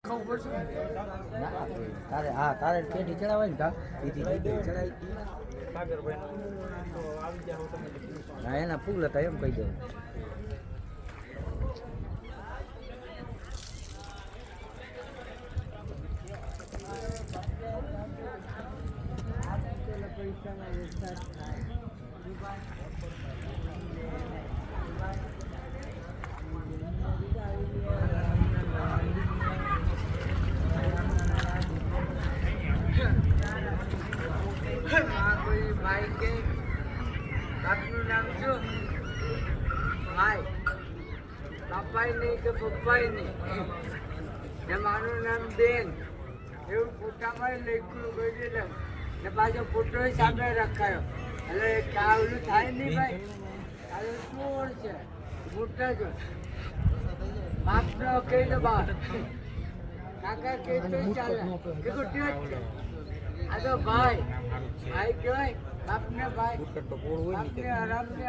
ના તારે હા તારે પેઢી ચડાવાય ને કા બીજી ચડાવી હા એના ફૂલ હતા એમ કહી દઉં ભાઈ કે બાપનું નામ શું ભાઈ બાપાય નહીં કે પપ્પાય નહીં ને મારું નામ બેન એવું ફોટામાં લખ્યું કહી દીધું ને પાછો ફોટો સામે રખાયો એટલે કાવલું થાય નહીં ભાઈ કાલે શું છે મોટા જો બાપનો કહી દો બાપ કાકા કહે તો ચાલે કે ગુટિયો જ છે આ તો ભાઈ ભાઈ કહેવાય બાપને ભાઈ બાપને આરામને